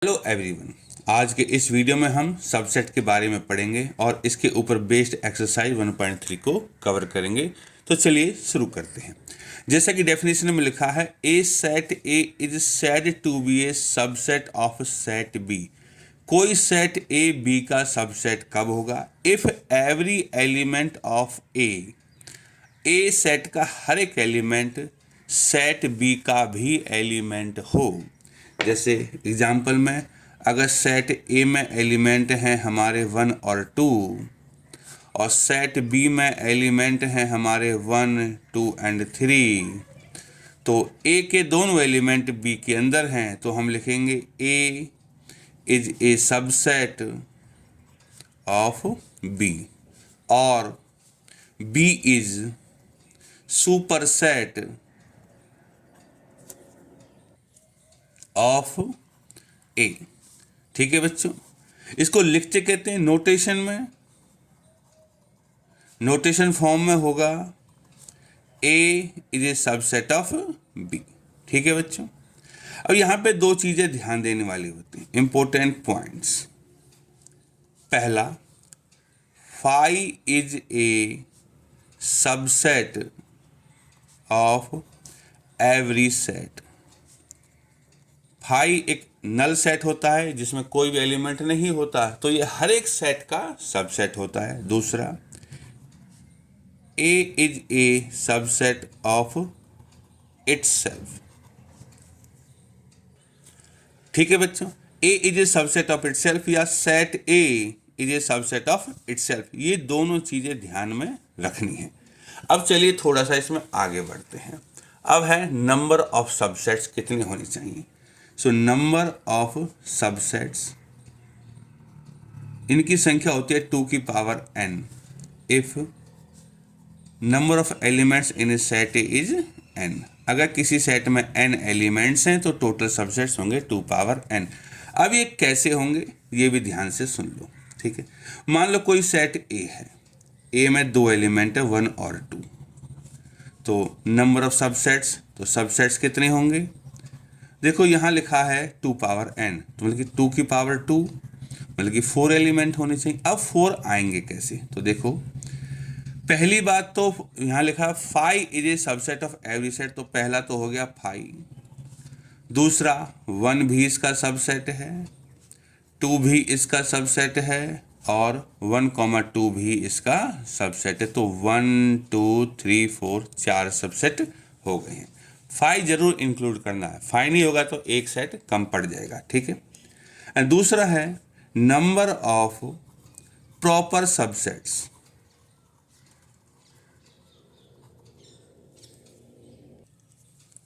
Hello everyone. आज के इस वीडियो में हम सबसेट के बारे में पढ़ेंगे और इसके ऊपर बेस्ड एक्सरसाइज 1.3 को कवर करेंगे। तो चलिए शुरू करते हैं। जैसा कि डेफिनेशन में लिखा है, a set A is said to be a subset of set B. कोई सेट ए बी का सबसेट कब होगा? If every element of A set का हर एक एलिमेंट सेट बी का भी एलिमेंट हो। जैसे एग्जाम्पल में, अगर सेट ए में एलिमेंट हैं हमारे 1 और 2 और सेट बी में एलिमेंट हैं हमारे 1, 2 एंड 3, तो ए के दोनों एलिमेंट बी के अंदर हैं, तो हम लिखेंगे A is a subset of B और B is superset of A. ठीक है बच्चों, इसको लिखते कहते हैं नोटेशन में, नोटेशन फॉर्म में होगा A is a subset of B. ठीक है बच्चों, अब यहां पे दो चीजें ध्यान देने वाली होती हैं, इंपॉर्टेंट पॉइंट्स। पहला, phi is a subset of every set. Phi एक नल सेट होता है जिसमें कोई भी एलिमेंट नहीं होता, तो ये हर एक सेट का सबसेट होता है। दूसरा, A is a subset of itself. ठीक है बच्चों, A is a subset of itself या set A is a subset of itself, ये दोनों चीजें ध्यान में रखनी है। अब चलिए थोड़ा सा इसमें आगे बढ़ते हैं। अब है नंबर ऑफ सबसेट्स कितने होने चाहिए। सो नंबर ऑफ सबसेट्स, इनकी संख्या होती है 2 की power n if number of elements in A set is n। अगर किसी सेट में n एलिमेंट्स हैं तो टोटल सबसेट्स होंगे 2 पावर n। अब ये कैसे होंगे ये भी ध्यान से सुन लो। ठीक है, मान लो कोई सेट A है, A में 2 एलिमेंट है 1 और 2, तो नंबर ऑफ सबसेट्स, तो सबसेट्स कितने होंगे? देखो यहाँ लिखा है 2 पावर n, तो मतलब कि 2 की पावर 2, मतलब कि 4 एलिमेंट होने चाहिए। अब 4 आएंगे कैसे? तो देखो, पहली बात तो यहाँ लिखा है 5 is a subset of every set, तो पहला तो हो गया 5। दूसरा, 1 भी इसका सबसेट है, 2 भी इसका सबसेट है और 1, 2 भी इसका सबसेट है। तो 1, 2, 3, 4 4 सबसेट हो गए हैं। 5 जरूर इंक्लूड करना है, 5 नहीं होगा तो एक सेट कम पड़ जाएगा। ठीक है, एंड दूसरा है number of proper subsets.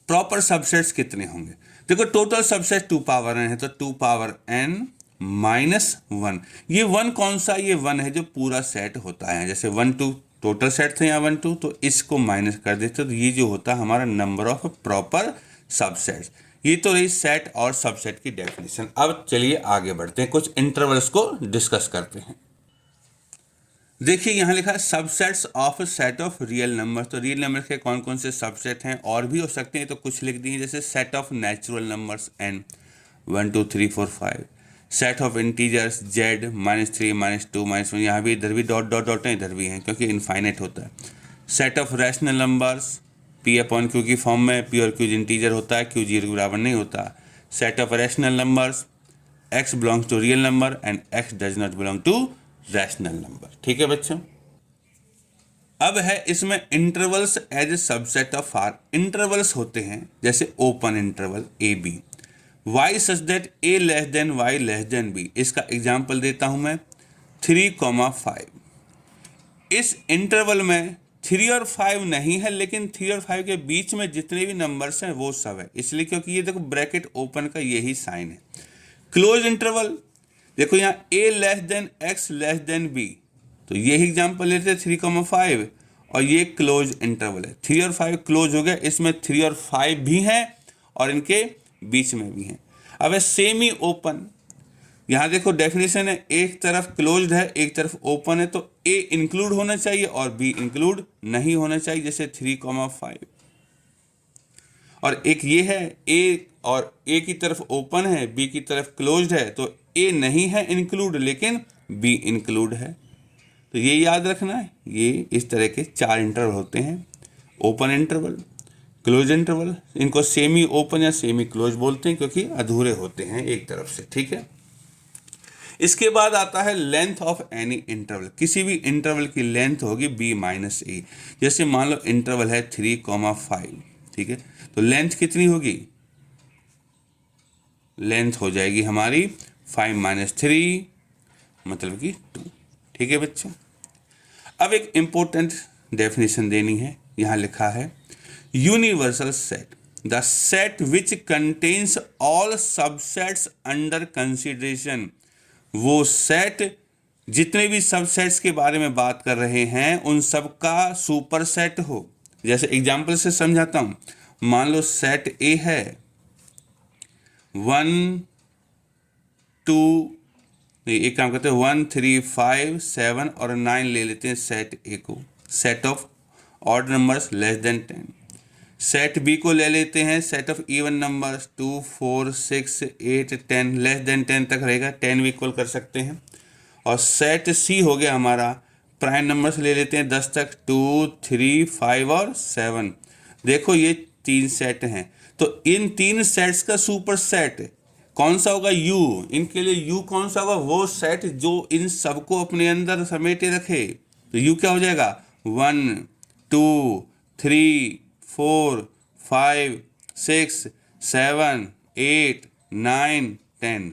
Proper subsets कितने होंगे? देखो, टोटल सबसेट 2 पावर n है, तो 2 पावर n माइनस 1। ये 1 कौन सा? ये 1 है जो पूरा सेट होता है। जैसे 1, 2 टोटल सेट थे यहाँ 1, 2, तो इसको माइनस कर देते, तो ये जो होता है हमारा नंबर ऑफ प्रॉपर सबसेट्स। ये तो रही सेट और सबसेट की डेफिनेशन। अब चलिए आगे बढ़ते हैं, कुछ इंटरवल्स को डिस्कस करते हैं। देखिए यहाँ लिखा है subsets of set of real number. तो रियल नंबर के कौन कौन से सबसेट हैं और भी हो सकते हैं, तो कुछ लिख दिए, जैसे set of natural numbers n 1, 2, 3, 4, 5, set of integers z -3, -2, -1, यहाँ भी इधर भी डॉट डॉट डॉट है, इधर भी हैं क्योंकि इनफाइनाइट होता है। Set of rational numbers p/q की फॉर्म में, p और q इंटीजर होता है, q 0 के बराबर नहीं होता। Set of rational numbers, x belongs to real number and x does not belong to rational number. ठीक है बच्चों, अब है इसमें intervals as a subset of R. Intervals होते हैं जैसे open interval A B, Y such that A less than Y less than B. इसका एग्जांपल देता हूं मैं, 3,5। इस इंटरवल में 3 और 5 नहीं है, लेकिन 3 और 5 के बीच में जितने भी नंबर्स हैं वो सब है, इसलिए क्योंकि ये देखो ब्रैकेट ओपन का यही साइन है। क्लोज इंटरवल, देखो यहाँ a less than x less then b, तो यही एग्जांपल लेते हैं 3,5, और ये क्लोज इंटरवल है। 3 और 5 क्लोज हो गया, इसमें 3 और 5 भी हैं और इनके बीच में भी हैं। अब है सेमी ओपन, यहाँ देखो डेफिनेशन है, एक तरफ क्लोज्ड है एक तरफ ओपन है, तो a इंक्लूड होना चाहिए और b इंक्लूड नहीं होना चाहिए, जैसे 3,5। और एक ये है, a और ए की तरफ ओपन है, बी की तरफ क्लोज्ड है, तो ए नहीं है इंक्लूड लेकिन बी इंक्लूड है। तो ये याद रखना है, ये इस तरह के 4 इंटरवल होते हैं, ओपन इंटरवल, क्लोज इंटरवल। इनको सेमी ओपन या सेमी क्लोज बोलते हैं क्योंकि अधूरे होते हैं एक तरफ से, ठीक है। इसके बाद आता है लेंथ ऑफ एनी इंटरवल। किसी भी इंटरवल की लेंथ होगी b माइनस ए। जैसे मान लो इंटरवल है 3,5, ठीक है, तो लेंथ कितनी होगी, लेंथ हो जाएगी हमारी 5 माइनस 3 मतलब कि 2, ठीक है बच्चों। अब एक इंपॉर्टेंट डेफिनेशन देनी है, यहाँ लिखा है universal set, the set which contains all subsets under consideration. वो सेट जितने भी सबसेट्स के बारे में बात कर रहे हैं उन सब का सुपर सेट हो। जैसे एग्जाम्पल से समझाता हूं, मान लो सेट ए है 1 2, एक काम करते हैं 1 3 5 7 और 9 ले लेते हैं सेट ए को, set of odd numbers less than 10। Set B को ले लेते हैं set of even numbers 2 4 6 8 10 less than 10 तक रहेगा, 10 भी इक्वल कर सकते हैं। और सेट सी हो गया हमारा, प्राइम नंबर्स ले लेते हैं 10 तक 2 3 5 और 7। देखो ये 3 सेट हैं, तो इन 3 सेट्स का सुपर सेट कौन सा होगा, यू। इनके लिए यू कौन सा होगा, वो सेट जो इन सबको अपने अंदर समेटे रखे। तो यू क्या हो जाएगा 1 2 3 4 5 6 7 8 9 10।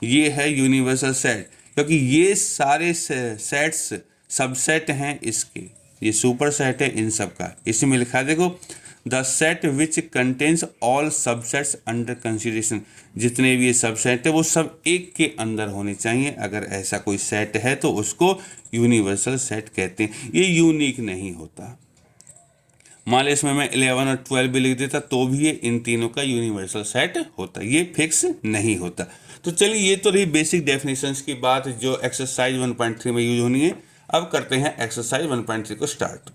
ये है यूनिवर्सल सेट, क्योंकि ये सारे सेट्स सबसेट हैं इसके, ये सुपर सेट है इन सब का। इसमें लिखा है देखो the set which contains all subsets under consideration. जितने भी ये सबसेट है वो सब एक के अंदर होने चाहिए। अगर ऐसा कोई सेट है तो उसको यूनिवर्सल सेट कहते हैं। ये यूनिक नहीं होता। मान लो इसमें मैं 11 और 12 भी लिख देता तो भी ये इन तीनों का यूनिवर्सल सेट होता, ये फिक्स नहीं होता। तो चलिए ये तो रही बेसिक डेफिनेशंस की बात जो एक्सरसाइज 1.3 में यूज होनी है। अब करते हैं एक्सरसाइज 1.3 को स्टार्ट।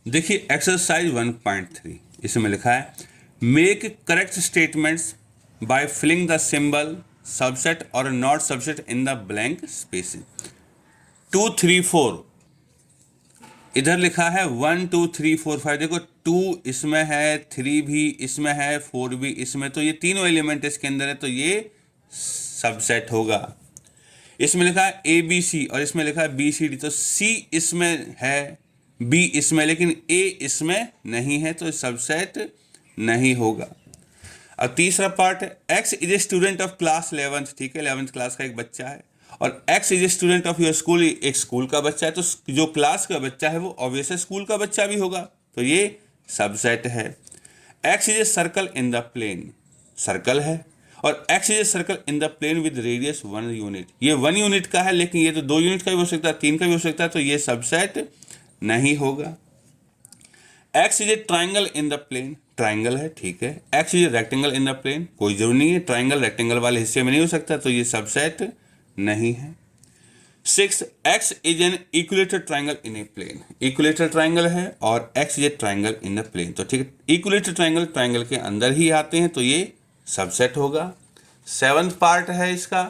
देखिए एक्सरसाइज 1.3, इसमें लिखा है make correct statements by filling the symbol subset और not subset in the blank space. 2 3 4 इधर लिखा है 1 2 3 4 5। देखो 2 इसमें है, 3 भी इसमें है, 4 भी इसमें, तो ये तीनों एलिमेंट इसके अंदर है, तो ये सबसेट होगा। इसमें लिखा है ए बी सी और इसमें लिखा है बी सी डी, तो सी इसमें है, बी इसमें, लेकिन ए इसमें नहीं है, तो सबसेट नहीं होगा। अब तीसरा पार्ट है X is a student of class 11th, ठीक है, 11th क्लास का एक बच्चा है, और X is a student of your school, एक स्कूल का बच्चा है, तो जो क्लास का बच्चा है वो ऑब्वियसली स्कूल का बच्चा भी होगा, तो ये सबसेट है। X is a circle in the plane, circle है, और X is a circle in the plane with radius 1 unit. ये 1 यूनिट का है, लेकिन ये तो 2 यूनिट का भी हो सकता है, 3 का भी हो सकता है, तो ये सबसेट नहीं होगा। X is a triangle in the plane, triangle है, ठीक है। X is a rectangle in the plane, कोई जरूरी नहीं है, ट्राइंगल रेक्टेंगल वाले हिस्से में नहीं हो सकता, तो ये सबसेट नहीं है। 6 X is an equilateral triangle in a plane, equilateral triangle है और X is a triangle in the plane, तो ठीक है, इक्विलेटरल ट्राइंगल ट्राइंगल के अंदर ही आते हैं, तो ये सबसेट होगा। 7th पार्ट है इसका,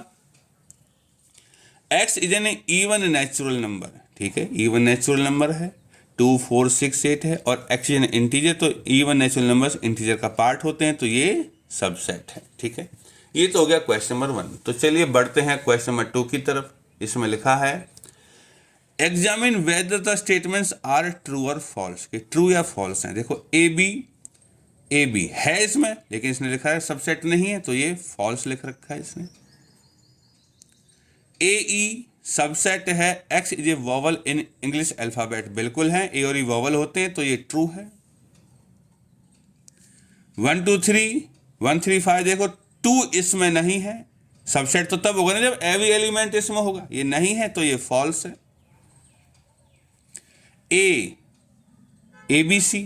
x is N even natural number, ठीक है, इवन नेचुरल नंबर है, 2 4 6 8 है, और एक्स इज एन इंटीजर, तो इवन नेचुरल नंबर्स इंटीजर का पार्ट होते हैं, तो ये सबसेट है, ठीक है। ये तो हो गया क्वेश्चन नंबर 1। तो चलिए बढ़ते हैं क्वेश्चन नंबर 2 की तरफ। इसमें लिखा है examine whether the statements are true और फॉल्स, कि ट्रू या फॉल्स हैं। देखो ए बी है इसमें, लेकिन इसने लिखा है सबसेट नहीं है, तो ये फॉल्स लिख रखा है इसने। ए ई सबसेट है, X is A vowel in English alphabet, बिल्कुल है, ए और ई वॉवल होते हैं, तो ये ट्रू है। 1 2 3 1 3 5 देखो 2 इसमें नहीं है, सबसेट तो तब होगा ना जब एवरी एलिमेंट इसमें होगा, ये नहीं है, तो ये फॉल्स है। ए बी सी,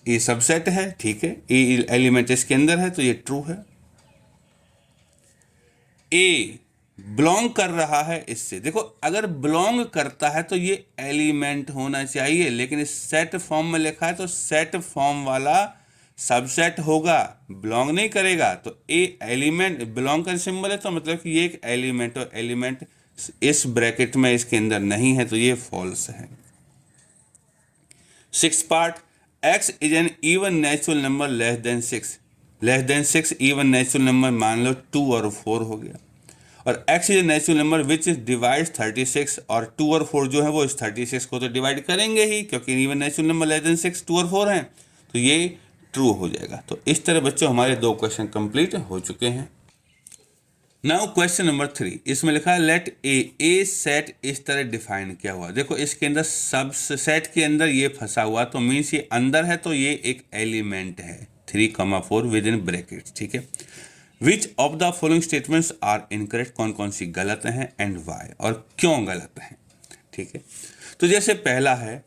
ये सबसेट है, ठीक है, ए एलिमेंट इसके अंदर है, तो ये ट्रू है। ए बिलोंग कर रहा है इससे, देखो अगर बिलोंग करता है तो ये एलिमेंट होना चाहिए, लेकिन इस सेट फॉर्म में लिखा है, तो सेट फॉर्म वाला सबसेट होगा, बिलोंग नहीं करेगा, तो ए एलिमेंट बिलोंग का सिंबल है तो मतलब कि ये एक एलिमेंट, और एलिमेंट इस ब्रैकेट में इसके अंदर नहीं है, तो ये फॉल्स है। 6th part, x is an even natural number less than 6 even natural number मान लो 2 और 4 हो गया, और x is a natural number which divides 36, और 2 और 4 जो है वो इस 36 को तो डिवाइड करेंगे ही, क्योंकि even natural number less than 6 2 और 4 हैं, तो ये ट्रू हो जाएगा। तो इस तरह बच्चों हमारे 2 क्वेश्चन कंप्लीट हो चुके हैं। नाउ क्वेश्चन नंबर 3, इसमें लिखा है लेट ए सेट इस तरह डिफाइन किया हुआ। देखो इसके अंदर सब सेट के अंदर ये फंसा हुआ, तो मीन्स ये अंदर है, तो ये एक एलिमेंट है 3,4 विद इन ब्रैकेट, ठीक है। Which of the following statements are incorrect, कौन कौन सी गलत हैं एंड वाई, और क्यों गलत हैं, ठीक है। तो जैसे पहला है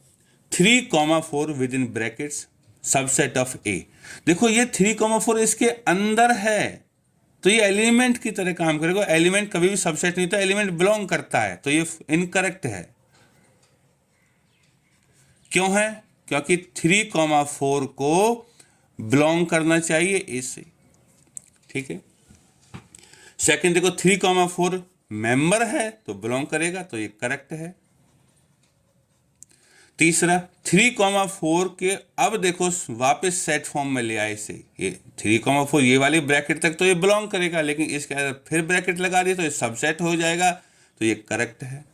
3,4 within brackets subset of A. देखो ये 3,4 इसके अंदर है, तो ये एलिमेंट की तरह काम करेगा। एलिमेंट कभी भी सबसेट नहीं होता, एलिमेंट बिलोंग करता है, तो ये इनकरेक्ट है। क्यों है? क्योंकि 3,4 को बिलोंग करना चाहिए ए से, ठीक है। सेकंड देखो 3,4 मेंबर है तो बिलोंग करेगा, तो ये करेक्ट है। तीसरा 3,4 के अब देखो वापस सेट फॉर्म में ले आए इसे, ये 3,4 ये वाली ब्रैकेट तक तो ये बिलोंग करेगा, लेकिन इसके अंदर फिर ब्रैकेट लगा दी तो ये सबसेट हो जाएगा, तो ये करेक्ट है।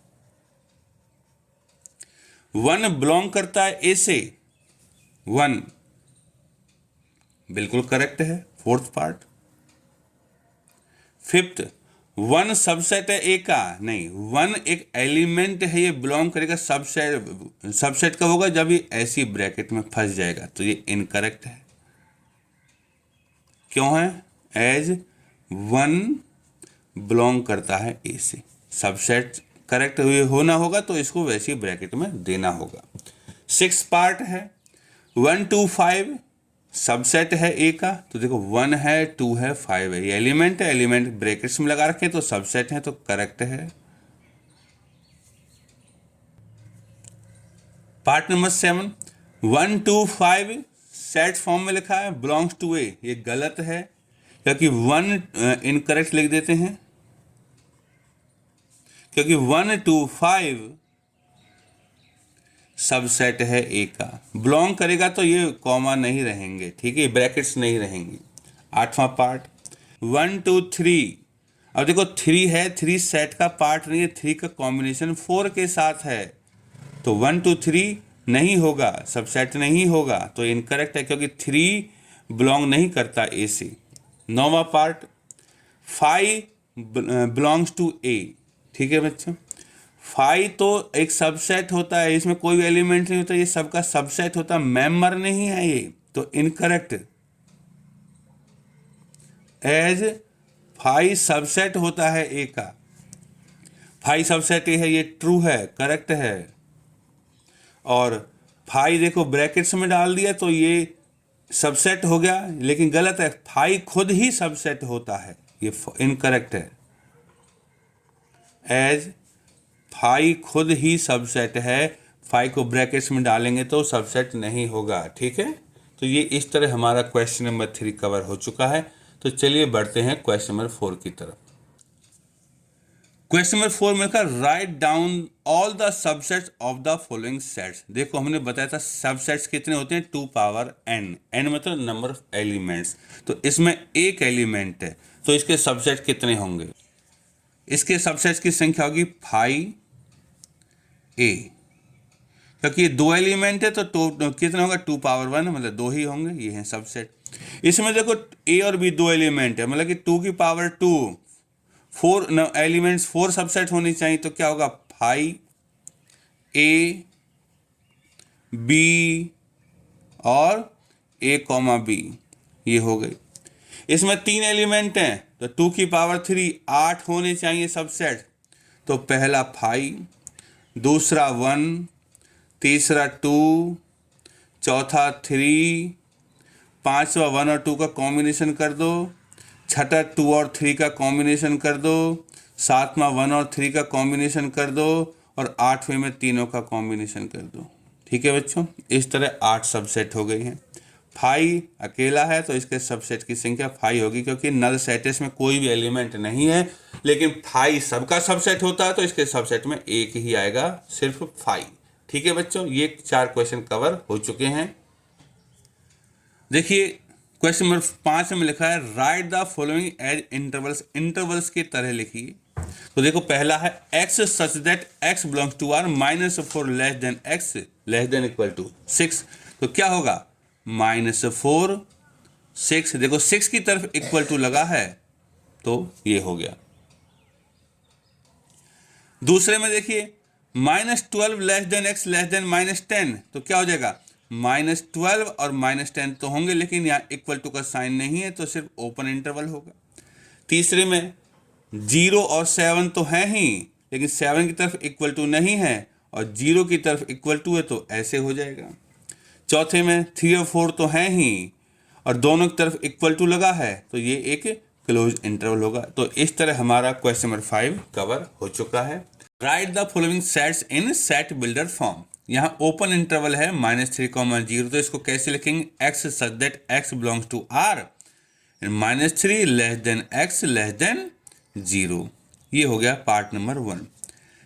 1 बिलोंग करता है ए से, 1 बिल्कुल करेक्ट है, 4th पार्ट। 5th 1 सबसेट है ए का, नहीं 1 एक एलिमेंट है, ये बिलोंग करेगा सबसेट कब होगा, जब ये ऐसी ब्रैकेट में फंस जाएगा, तो ये इनकरेक्ट है। क्यों है? एज 1 बिलोंग करता है ए से, सबसेट करेक्ट होना होगा तो इसको वैसी ब्रैकेट में देना होगा। 6th पार्ट है 1 to 5 सबसेट है ए का, तो देखो 1 है 2 है 5 है, ये एलिमेंट है, एलिमेंट ब्रैकेट्स में लगा रखे तो सबसेट है, तो करेक्ट है। Part number 7 1 to 5 set form में लिखा है बिलोंग्स टू ए, ये गलत है, क्योंकि 1 इनकरेक्ट लिख देते हैं, क्योंकि 1 to 5 सबसेट है ए का, बिलोंग करेगा तो ये कॉमा नहीं रहेंगे, ठीक है, ब्रैकेट्स नहीं रहेंगी। 8वां पार्ट 1 to 3, अब देखो 3 है, 3 सेट का पार्ट नहीं है, 3 का कॉम्बिनेशन 4 के साथ है, तो 1 to 3 नहीं होगा, सबसेट नहीं होगा, तो इनकरेक्ट है, क्योंकि 3 बिलोंग नहीं करता ए से। 9वां पार्ट 5 बिलोंग्स टू ए, ठीक है बच्चों। 5 तो एक सबसेट होता है, इसमें कोई एलिमेंट नहीं होता, ये सबका सबसेट होता है, मेंबर नहीं है ये, तो इनकरेक्ट। एज 5 सबसेट होता है ए का, 5 सबसेट ए है, ये ट्रू है, करेक्ट है। और 5 देखो ब्रैकेट्स में डाल दिया तो ये सबसेट हो गया, लेकिन गलत है, 5 खुद ही सबसेट होता है, ये इनकरेक्ट है। एज 5 खुद ही सबसेट है, 5 को ब्रैकेट्स में डालेंगे तो सबसेट नहीं होगा, ठीक है। तो ये इस तरह हमारा क्वेश्चन नंबर 3 कवर हो चुका है। तो चलिए बढ़ते हैं क्वेश्चन नंबर 4 की तरफ। क्वेश्चन नंबर 4 में लिखा write down all the subsets of the following sets. देखो हमने बताया था सबसेट्स कितने होते हैं, 2 पावर n, n मतलब नंबर ऑफ एलिमेंट्स, तो इसमें एक एलिमेंट है, तो इसके सबसेट कितने होंगे? इसके सबसेट्स की संख्या होगी 5a, क्योंकि ये 2 एलिमेंट है, तो कितना होगा 2 पावर 1, मतलब 2 ही होंगे, ये हैं सबसेट। इसमें देखो a और b 2 एलिमेंट है, मतलब कि 2 की पावर 2, 4 एलिमेंट्स 4 सबसेट होनी चाहिए, तो क्या होगा 5a b और a, b, ये हो गई। इसमें 3 एलिमेंट हैं, तो 2 की पावर 3 8 होने चाहिए सबसेट, तो पहला 5, दूसरा 1, तीसरा 2, चौथा 3, पांचवा 1 और 2 का कॉम्बिनेशन कर दो, छठा 2 और 3 का कॉम्बिनेशन कर दो, सातवां 1 और 3 का कॉम्बिनेशन कर दो, और 8वें में तीनों का कॉम्बिनेशन कर दो, ठीक है बच्चों। इस तरह 8 सबसेट हो गए हैं। फाइव अकेला है तो इसके सबसेट की संख्या 5 होगी, क्योंकि नल सेट में कोई भी एलिमेंट नहीं है, लेकिन 5 सबका सबसेट होता है तो इसके सबसेट में एक ही आएगा, सिर्फ 5। ठीक है बच्चों, ये 4 क्वेश्चन कवर हो चुके हैं। देखिए क्वेश्चन नंबर 5 में लिखा है write the following as intervals, intervals की तरह लिखिए। तो देखो पहला है x such that x belongs to r -4 less than x less than equal to 6। तो क्या होगा -4 6, देखो 6 की तरफ इक्वल टू लगा है तो ये हो गया। दूसरे में देखिए -12 less than x less than -10, तो क्या हो जाएगा -12 और -10 तो होंगे, लेकिन यहाँ इक्वल टू का साइन नहीं है तो सिर्फ ओपन इंटरवल होगा। तीसरे में 0 और 7 तो हैं ही, लेकिन 7 की तरफ इक्वल टू नहीं है और 0 की तरफ इक्वल टू है तो ऐसे हो जाएगा। चौथे में 3 और 4 तो हैं ही और दोनों की तरफ इक्वल टू लगा है तो ये एक क्लोज इंटरवल होगा। तो इस तरह हमारा क्वेश्चन नंबर 5 कवर हो चुका है। Write the following sets in set builder form. यहाँ ओपन इंटरवल है -3, 0, तो इसको कैसे लिखेंगे, x such that x belongs to r -3 less than x less than 0। ये हो गया पार्ट नंबर 1।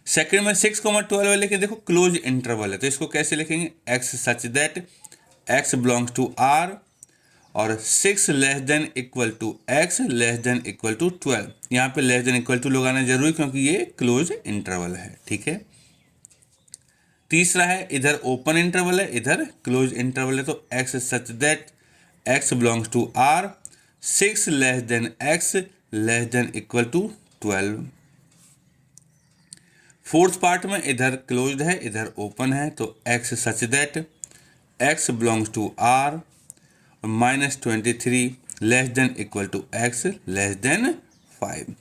सेकंड में 6, 12 है, लेकिन देखो क्लोज इंटरवल है तो इसको कैसे लिखेंगे, x such that x belongs to r और 6 less than equal to x less than equal to 12। यहाँ पे लेस देन इक्वल टू लगाना जरूरी क्योंकि ये क्लोज इंटरवल है। ठीक है, तीसरा है इधर ओपन इंटरवल है इधर क्लोज इंटरवल है तो x such that x belongs to r 6 less than x less than equal to 12। Fourth part में इधर क्लोज्ड है इधर ओपन है तो x such that x belongs to r -23 less than equal to x less than 5।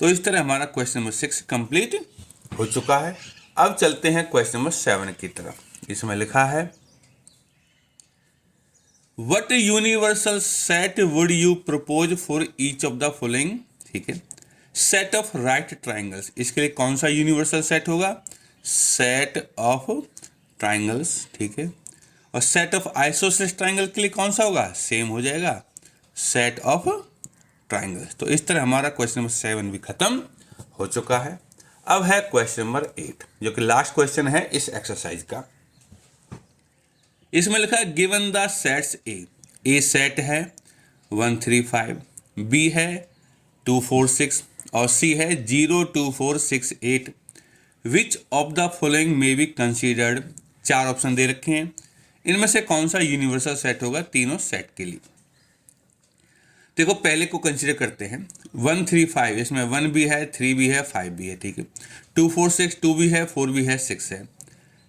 तो इस तरह हमारा क्वेश्चन नंबर 6 कंप्लीट हो चुका है। अब चलते हैं क्वेश्चन नंबर 7 की तरफ। इसमें लिखा है what universal set would you propose for each of the following. ठीक है, सेट ऑफ राइट ट्राइंगल्स, इसके लिए कौन सा यूनिवर्सल सेट होगा, सेट ऑफ ट्राइंगल्स। ठीक है, और सेट ऑफ आइसोसेलेस ट्राइंगल के लिए कौन सा होगा, सेम हो जाएगा, सेट ऑफ ट्राइंगल्स। तो इस तरह हमारा क्वेश्चन नंबर 7 भी खत्म हो चुका है। अब है क्वेश्चन नंबर 8 जो कि लास्ट क्वेश्चन है इस एक्सरसाइज का। इसमें लिखा है given the sets A set है 1 3 5, बी है 2 4 6 और सी है 0 2 4 6 8। विच ऑफ द फॉलोइंग में बी कंसीडर्ड, 4 ऑप्शन दे रखे हैं, इनमें से कौन सा यूनिवर्सल सेट होगा तीनों सेट के लिए। देखो पहले को कंसीडर करते हैं 1 3 5, इसमें 1 भी है 3 भी है 5 भी है। ठीक है, 2 4 6 2 भी है 4 भी है 6 है।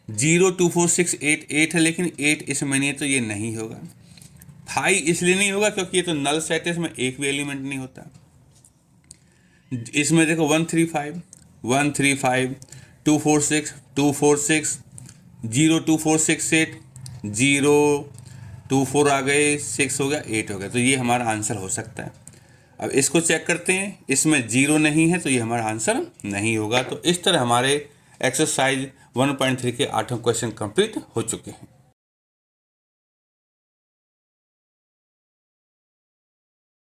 0 2 4 6 8 8 है, लेकिन 8 इसमें नहीं है तो ये नहीं होगा। 5 इसलिए नहीं होगा क्योंकि ये तो नल सेट है, इसमें एक भी एलिमेंट नहीं होता। इसमें देखो 1 3 5 1 3 5 2 4 6 2 4 6 0 2 4 6 8 0 2 4 आ गए 6 हो गया 8 हो गया, तो ये हमारा आंसर हो सकता है। अब इसको चेक करते हैं, इसमें 0 नहीं है तो ये हमारा आंसर नहीं होगा। तो इस तरह हमारे एक्सरसाइज 1.3 के 8 क्वेश्चन कंप्लीट हो चुके हैं।